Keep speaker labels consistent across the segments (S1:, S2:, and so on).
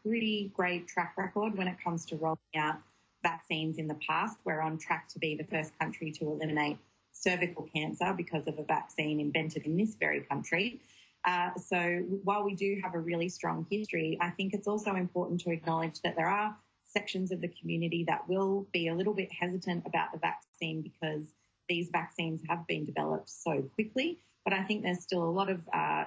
S1: pretty great track record when it comes to rolling out vaccines in the past. We're on track to be the first country to eliminate cervical cancer because of a vaccine invented in this very country. So while we do have a really strong history, I think it's also important to acknowledge that there are sections of the community that will be a little bit hesitant about the vaccine because these vaccines have been developed so quickly. But I think there's still a lot of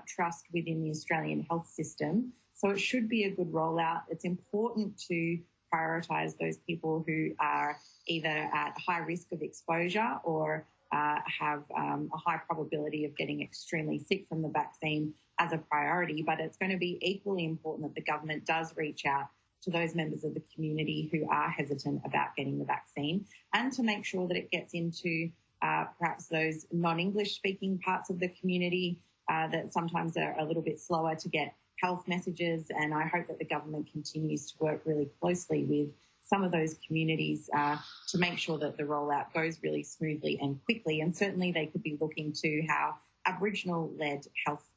S1: trust within the Australian health system. So it should be a good rollout. It's important to prioritise those people who are either at high risk of exposure or have a high probability of getting extremely sick from the vaccine as a priority. But it's going to be equally important that the government does reach out to those members of the community who are hesitant about getting the vaccine, and to make sure that it gets into perhaps those non-English speaking parts of the community that sometimes are a little bit slower to get health messages. And I hope that the government continues to work really closely with some of those communities to make sure that the rollout goes really smoothly and quickly. And certainly they could be looking to how Aboriginal-led health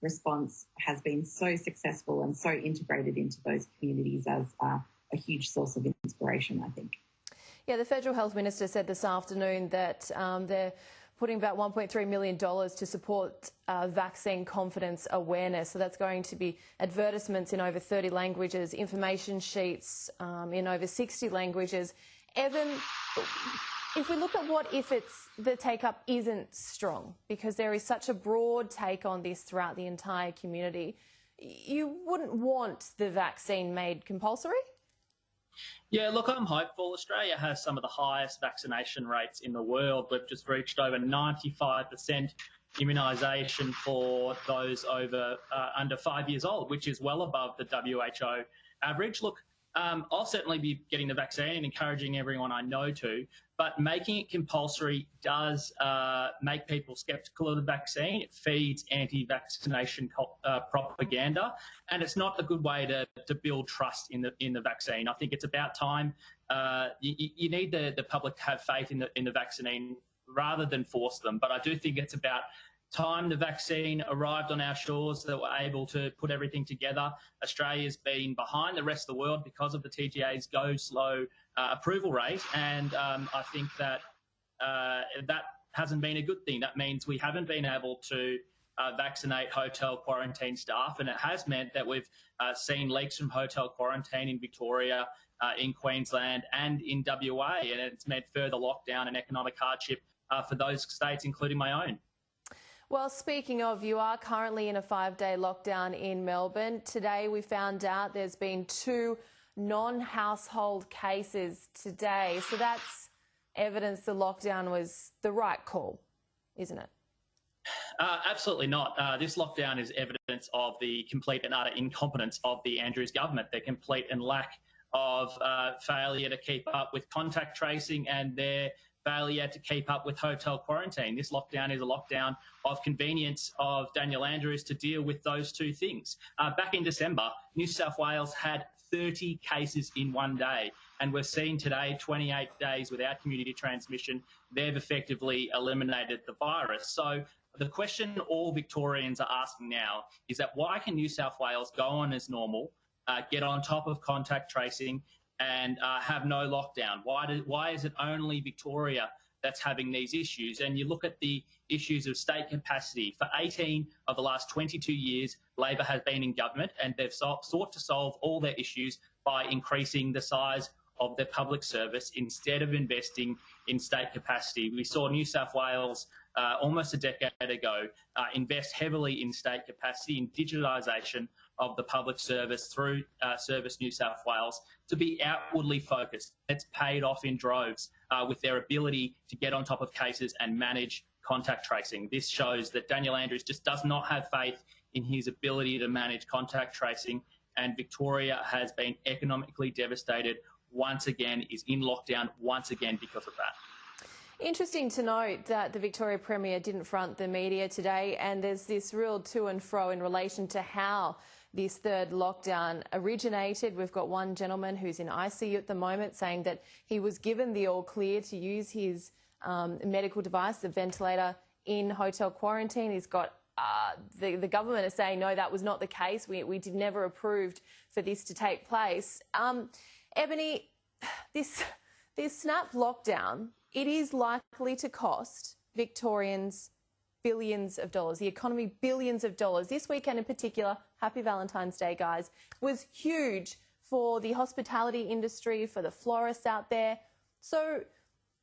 S1: response has been so successful and so integrated into those communities as a huge source of inspiration, I think.
S2: Yeah, the Federal Health Minister said this afternoon that they're putting about $1.3 million to support vaccine confidence awareness. So that's going to be advertisements in over 30 languages, information sheets in over 60 languages. Evan, if we look at what if the take-up isn't strong, because there is such a broad take on this throughout the entire community, you wouldn't want the vaccine made compulsory?
S3: Yeah, look, I'm hopeful. Australia has some of the highest vaccination rates in the world. We've just reached over 95% immunisation for those under 5 years old, which is well above the WHO average. Look, I'll certainly be getting the vaccine and encouraging everyone I know to, but making it compulsory does make people sceptical of the vaccine. It feeds anti-vaccination propaganda, and it's not a good way to build trust in the vaccine. I think it's about time. You need the public to have faith in the vaccine rather than force them. But I do think it's about time the vaccine arrived on our shores, that we're able to put everything together. Australia's been behind the rest of the world because of the TGA's go slow approval rate, and I think that that hasn't been a good thing. That means we haven't been able to vaccinate hotel quarantine staff, and it has meant that we've seen leaks from hotel quarantine in Victoria, in Queensland and in WA, and it's meant further lockdown and economic hardship for those states, including my own.
S2: Well, speaking of, you are currently in a 5-day lockdown in Melbourne. Today we found out there's been 2 non-household cases today. So that's evidence the lockdown was the right call, isn't it?
S3: Absolutely not. This lockdown is evidence of the complete and utter incompetence of the Andrews government, their complete and lack of failure to keep up with contact tracing and their failure to keep up with hotel quarantine. This lockdown is a lockdown of convenience of Daniel Andrews to deal with those two things. Back in December, New South Wales had 30 cases in one day, and we're seeing today 28 days without community transmission. They've effectively eliminated the virus. So the question all Victorians are asking now is that why can New South Wales go on as normal, get on top of contact tracing and have no lockdown? Why is it only Victoria that's having these issues? And you look at the issues of state capacity. For 18 of the last 22 years, Labor has been in government, and they've sought to solve all their issues by increasing the size of their public service instead of investing in state capacity. We saw New South Wales almost a decade ago invest heavily in state capacity, in digitalisation of the public service through Service New South Wales, to be outwardly focused. It's paid off in droves with their ability to get on top of cases and manage contact tracing. This shows that Daniel Andrews just does not have faith in his ability to manage contact tracing, and Victoria has been economically devastated once again, is in lockdown once again because of that.
S2: Interesting to note that the Victoria Premier didn't front the media today, and there's this real to and fro in relation to how this third lockdown originated. We've got one gentleman who's in ICU at the moment saying that he was given the all clear to use his medical device, the ventilator, in hotel quarantine. He's got the government is saying, no, that was not the case. We did never approved for this to take place. Ebony, this snap lockdown, it is likely to cost Victorians billions of dollars, the economy billions of dollars. This weekend in particular, happy Valentine's Day, guys, was huge for the hospitality industry, for the florists out there. So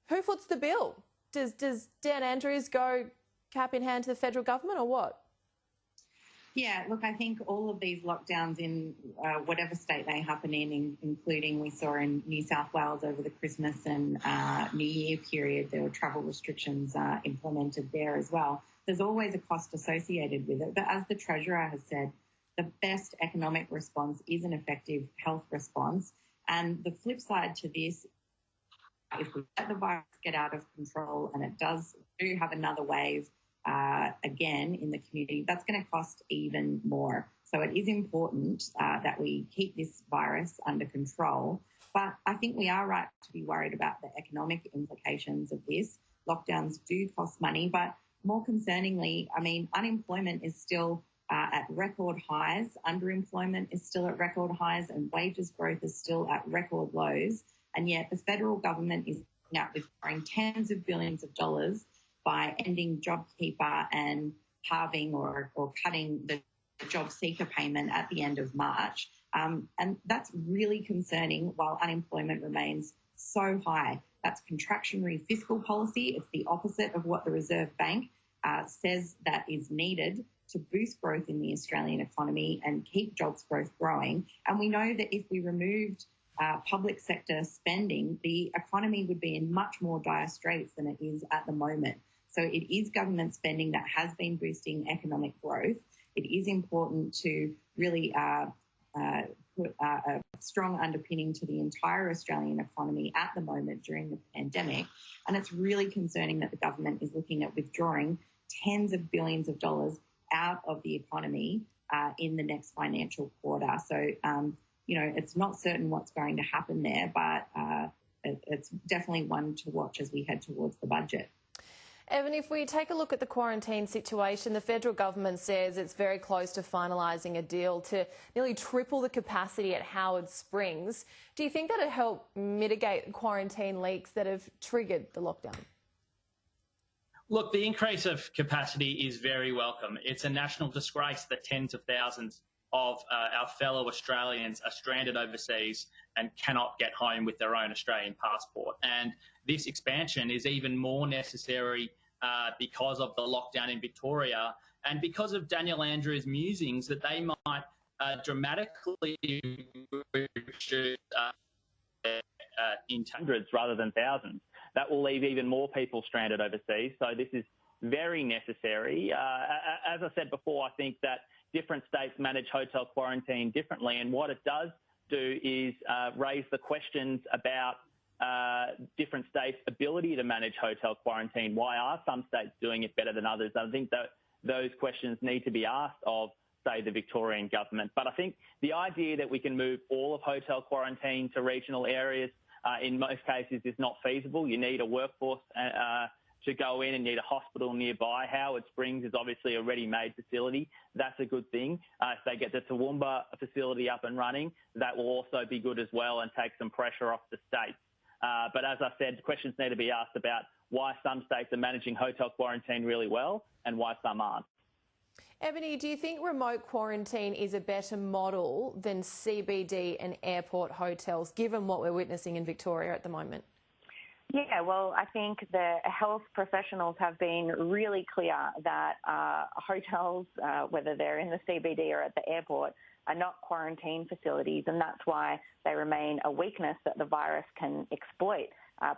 S2: who foots the bill? Does Dan Andrews go cap in hand to the federal government or what?
S1: Yeah, look, I think all of these lockdowns in whatever state they happen in, including we saw in New South Wales over the Christmas and New Year period, there were travel restrictions implemented there as well. There's always a cost associated with it. But as the Treasurer has said, the best economic response is an effective health response. And the flip side to this, if we let the virus get out of control and it do have another wave, again in the community, that's going to cost even more. So it is important that we keep this virus under control. But I think we are right to be worried about the economic implications of this. Lockdowns do cost money, but more concerningly, I mean, unemployment is still at record highs, underemployment is still at record highs, and wages growth is still at record lows. And yet the federal government is out withdrawing tens of billions of dollars by ending JobKeeper and halving or cutting the JobSeeker payment at the end of March. And that's really concerning while unemployment remains so high. That's contractionary fiscal policy. It's the opposite of what the Reserve Bank says that is needed to boost growth in the Australian economy and keep jobs growth growing. And we know that if we removed public sector spending, the economy would be in much more dire straits than it is at the moment. So it is government spending that has been boosting economic growth. It is important to really put a strong underpinning to the entire Australian economy at the moment during the pandemic. And it's really concerning that the government is looking at withdrawing tens of billions of dollars out of the economy in the next financial quarter. So, it's not certain what's going to happen there, but it's definitely one to watch as we head towards the budget.
S2: Evan, if we take a look at the quarantine situation, the federal government says it's very close to finalising a deal to nearly triple the capacity at Howard Springs. Do you think that would help mitigate quarantine leaks that have triggered the lockdown?
S3: Look, the increase of capacity is very welcome. It's a national disgrace that tens of thousands of our fellow Australians are stranded overseas and cannot get home with their own Australian passport. And this expansion is even more necessary because of the lockdown in Victoria and because of Daniel Andrews' musings that they might dramatically reduce in hundreds rather than thousands. That will leave even more people stranded overseas. So this is very necessary. As I said before, I think that different states manage hotel quarantine differently, and what it does do is raise the questions about different states' ability to manage hotel quarantine. Why are some states doing it better than others? I think that those questions need to be asked of, say, the Victorian government. But I think the idea that we can move all of hotel quarantine to regional areas in most cases is not feasible. You need a workforce to go in and need a hospital nearby. Howard Springs is obviously a ready-made facility. That's a good thing. If they get the Toowoomba facility up and running, that will also be good as well and take some pressure off the states. But as I said, questions need to be asked about why some states are managing hotel quarantine really well and why some aren't.
S2: Ebony, do you think remote quarantine is a better model than CBD and airport hotels, given what we're witnessing in Victoria at the moment?
S4: Yeah, well, I think the health professionals have been really clear that hotels, whether they're in the CBD or at the airport, are not quarantine facilities, and that's why they remain a weakness that the virus can exploit,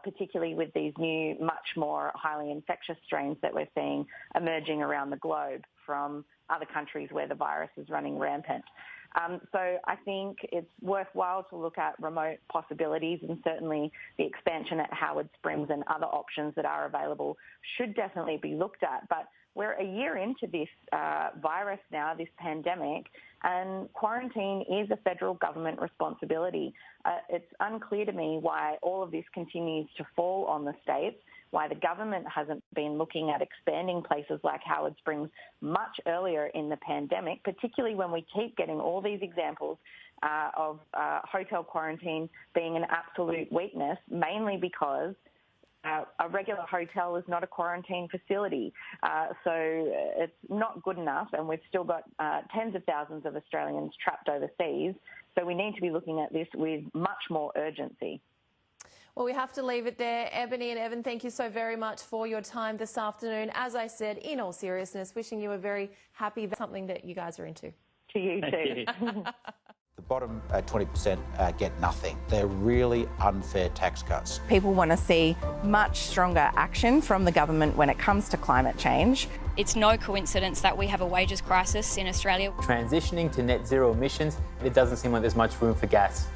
S4: particularly with these new, much more highly infectious strains that we're seeing emerging around the globe from other countries where the virus is running rampant. So I think it's worthwhile to look at remote possibilities, and certainly the expansion at Howard Springs and other options that are available should definitely be looked at. But we're a year into this virus now, this pandemic, and quarantine is a federal government responsibility. It's unclear to me why all of this continues to fall on the states, why the government hasn't been looking at expanding places like Howard Springs much earlier in the pandemic, particularly when we keep getting all these examples of hotel quarantine being an absolute weakness, mainly because a regular hotel is not a quarantine facility. So it's not good enough, and we've still got tens of thousands of Australians trapped overseas. So we need to be looking at this with much more urgency.
S2: Well, we have to leave it there. Ebony and Evan, thank you so very much for your time this afternoon. As I said, in all seriousness, wishing you a very happy, something that you guys are into.
S4: To you too.
S5: The bottom 20% get nothing. They're really unfair tax cuts.
S6: People want to see much stronger action from the government when it comes to climate change.
S7: It's no coincidence that we have a wages crisis in Australia.
S8: Transitioning to net zero emissions, it doesn't seem like there's much room for gas.